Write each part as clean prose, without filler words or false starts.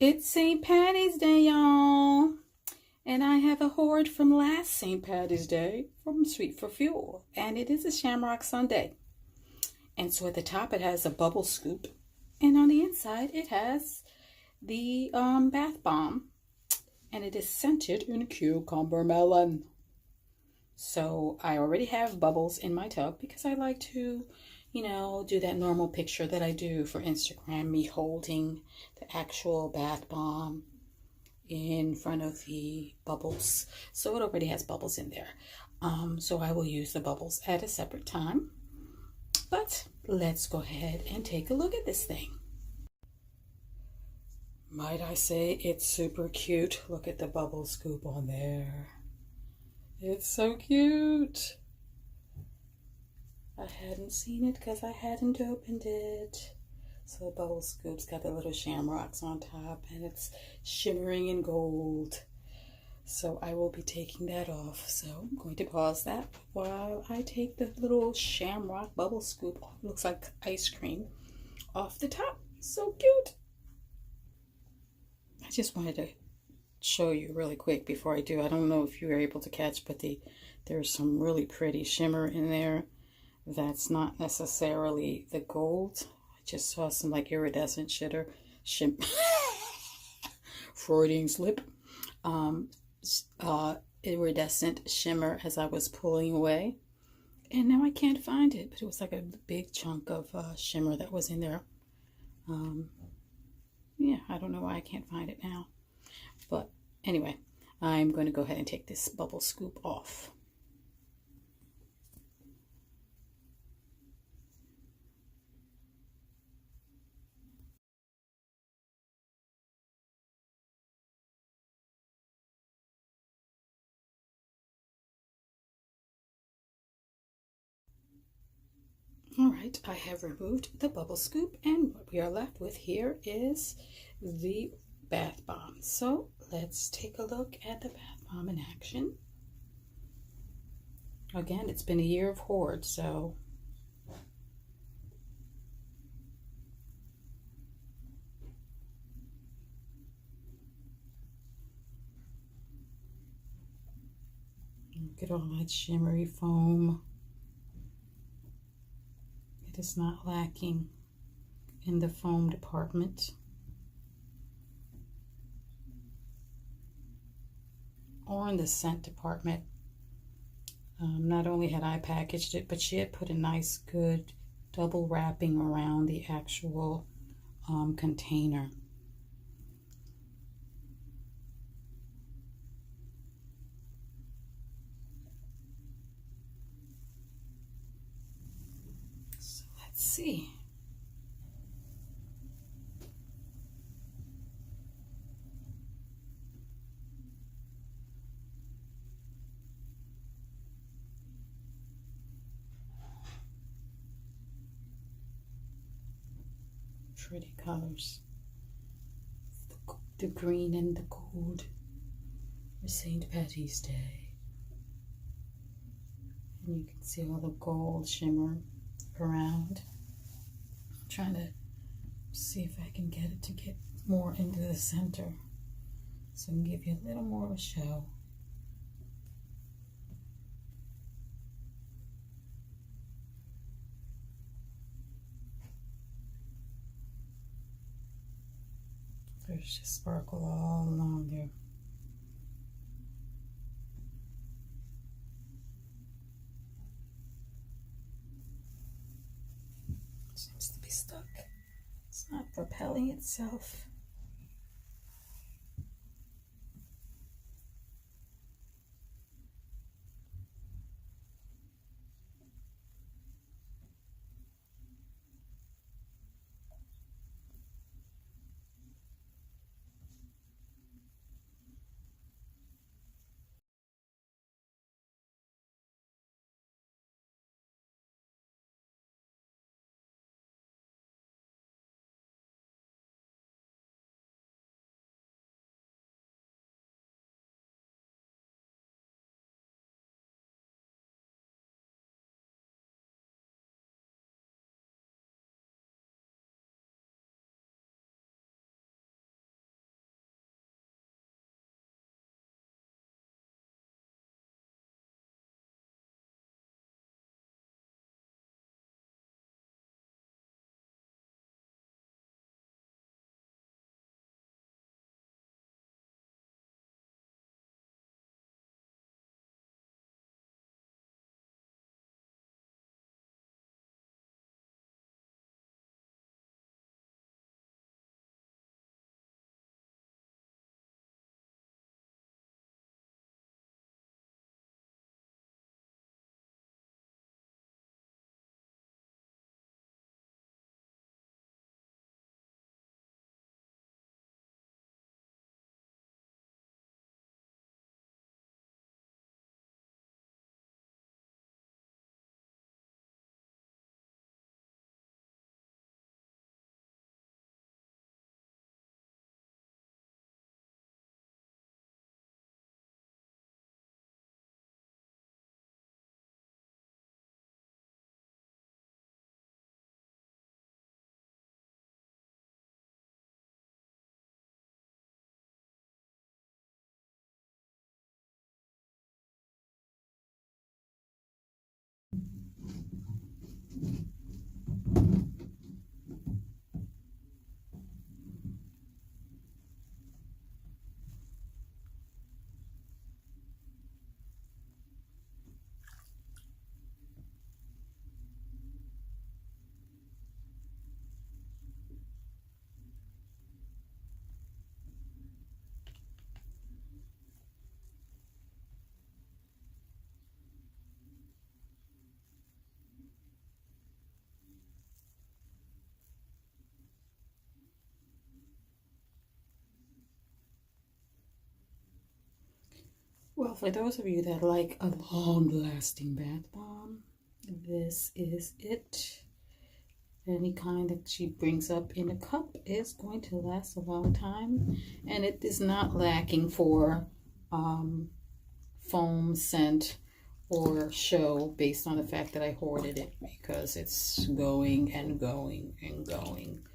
It's St. Patty's Day, y'all. And I have a hoard from last St. Patty's Day from Sweet4Fuel. And it is a Shamrock Sundae. And so at the top it has a bubble scoop. And on the inside it has the bath bomb. And it is scented in cucumber melon. So I already have bubbles in my tub because I like to, do that normal picture that I do for Instagram, me holding the actual bath bomb in front of the bubbles. So it already has bubbles in there. So I will use the bubbles at a separate time. But let's go ahead and take a look at this thing. Might I say it's super cute? Look at the bubble scoop on there. It's so cute. I hadn't seen it because I hadn't opened it. So the bubble scoop's got the little shamrocks on top and it's shimmering in gold. So I will be taking that off. So I'm going to pause that while I take the little shamrock bubble scoop off. Looks like ice cream off the top. So cute. I just wanted to show you really quick before I do. I don't know if you were able to catch, but there's some really pretty shimmer in there. That's not necessarily the gold. I just saw some like iridescent Freudian slip. Iridescent shimmer as I was pulling away. And now I can't find it, but it was like a big chunk of shimmer that was in there. Yeah, I don't know why I can't find it now. But anyway, I'm going to go ahead and take this bubble scoop off. All right, I have removed the bubble scoop, and what we are left with here is the bath bomb. So let's take a look at the bath bomb in action. Again, it's been a year of hoard, so look at all that shimmery foam. It is not lacking in the foam department. Or in the scent department. Not only had I packaged it, but she had put a nice good double wrapping around the actual container. So let's see. Pretty colors. The green and the gold for St. Patty's Day. And you can see all the gold shimmer around. I'm trying to see if I can get it to get more into the center so I can give you a little more of a show. There's just sparkle all along there. Seems to be stuck. It's not propelling itself. for those of you that like a long-lasting bath bomb, this is it. Any kind that she brings up in a cup is going to last a long time, and it is not lacking for foam, scent, or show based on the fact that I hoarded it, because it's going and going and going.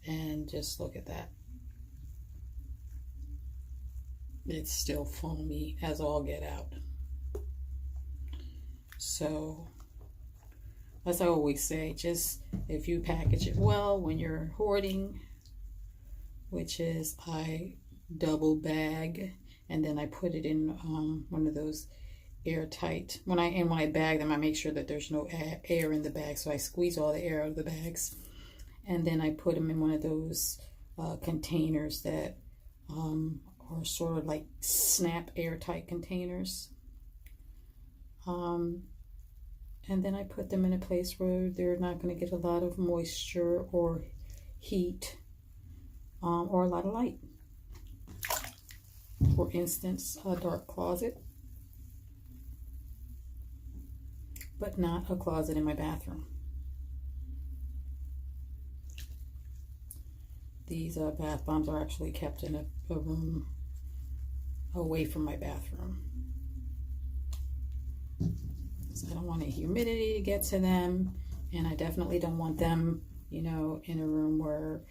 And just look at that. It's still foamy as all get out. So, as I always say, just if you package it well when you're hoarding, which is I double bag, and then I put it in one of those airtight. When I bag them, I make sure that there's no air in the bag, so I squeeze all the air out of the bags, and then I put them in one of those containers that are sort of like snap airtight containers. And then I put them in a place where they're not going to get a lot of moisture or heat or a lot of light. For instance, a dark closet, but not a closet in my bathroom. These bath bombs are actually kept in a room away from my bathroom. So I don't want any humidity to get to them, and I definitely don't want them, you know, in a room where,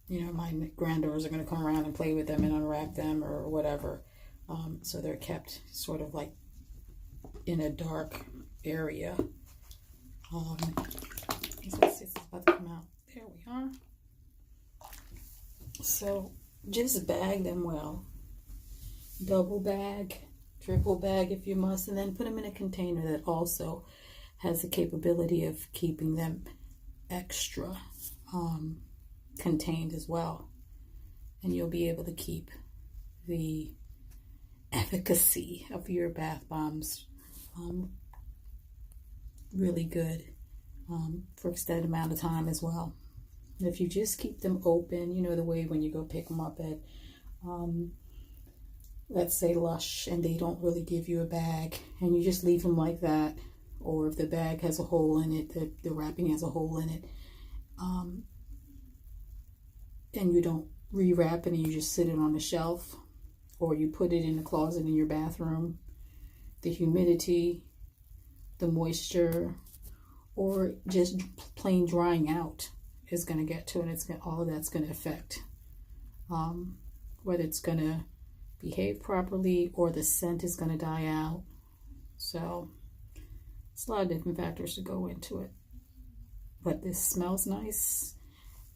you know, my granddaughters are going to come around and play with them and unwrap them or whatever. So they're kept sort of like in a dark area. It's about to come out. There we are. So just bag them well. Double bag, triple bag if you must, and then put them in a container that also has the capability of keeping them extra contained as well. And you'll be able to keep the efficacy of your bath bombs really good for extended amount of time as well. And if you just keep them open, you know, the way when you go pick them up at let's say Lush, and they don't really give you a bag, and you just leave them like that, or if the bag has a hole in it, the wrapping has a hole in it, and you don't rewrap it and you just sit it on the shelf, or you put it in the closet in your bathroom, the humidity, the moisture, or just plain drying out is going to get to it. All of that's going to affect whether it's going to behave properly or the scent is going to die out. So it's a lot of different factors to go into it. But this smells nice,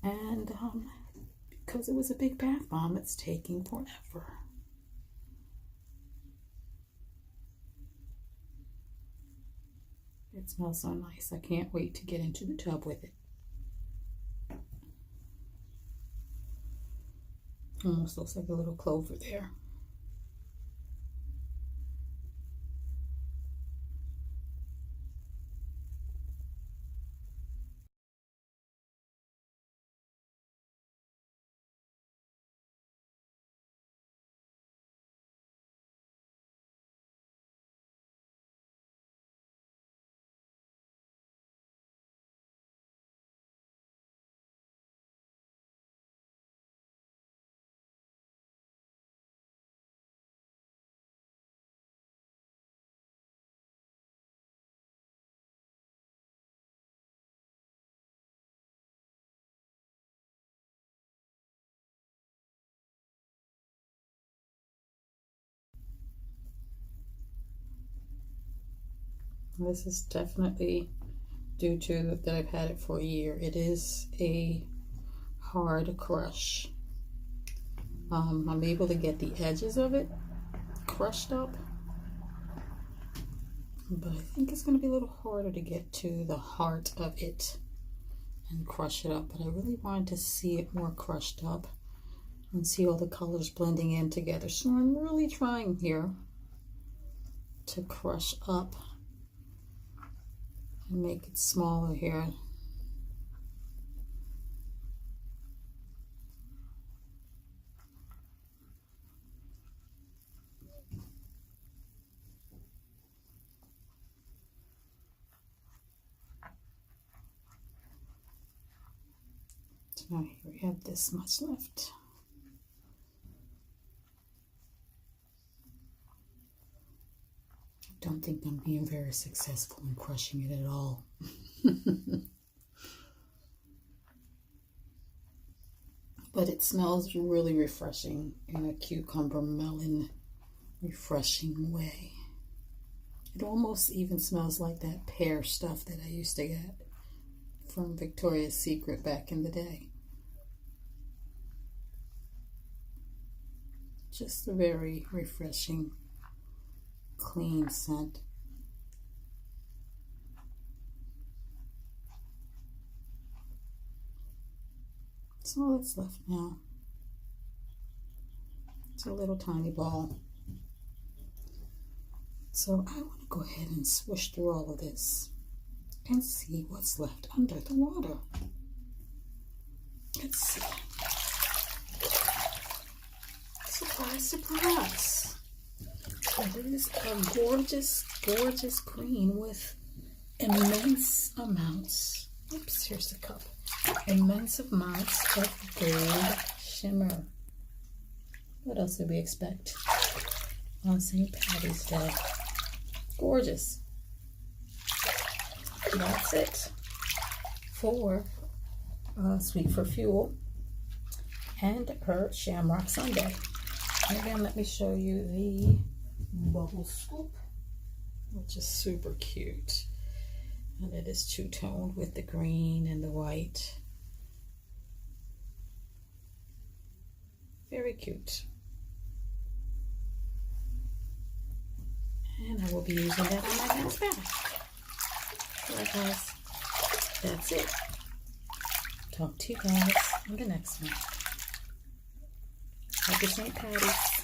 and because it was a big bath bomb, it's taking forever. It smells so nice. I can't wait to get into the tub with it. Almost looks like a little clover there. This is definitely due to that I've had it for a year. It is a hard crush. I'm able to get the edges of it crushed up, but I think it's going to be a little harder to get to the heart of it and crush it up. But I really wanted to see it more crushed up and see all the colors blending in together. So I'm really trying here to crush up and make it smaller here. So here we have this much left. I don't think I'm being very successful in crushing it at all. But it smells really refreshing in a cucumber melon refreshing way. It almost even smells like that pear stuff that I used to get from Victoria's Secret back in the day. Just a very refreshing, clean scent. That's all that's left now. It's a little tiny ball. So I want to go ahead and swish through all of this and see what's left under the water. Let's see. Surprise, surprise. It is a gorgeous, gorgeous green with immense amounts. Oops, here's the cup. Immense amounts of gold shimmer. What else did we expect on St. Patty's Day? Gorgeous. That's it for Sweet4Fuel and her Shamrock Sundae. And again, let me show you the bubble scoop, which is super cute. And it is two-toned with the green and the white. Very cute. And I will be using that on my next bag. Alright guys, that's it. Talk to you guys on the next one. Happy St. Patty's.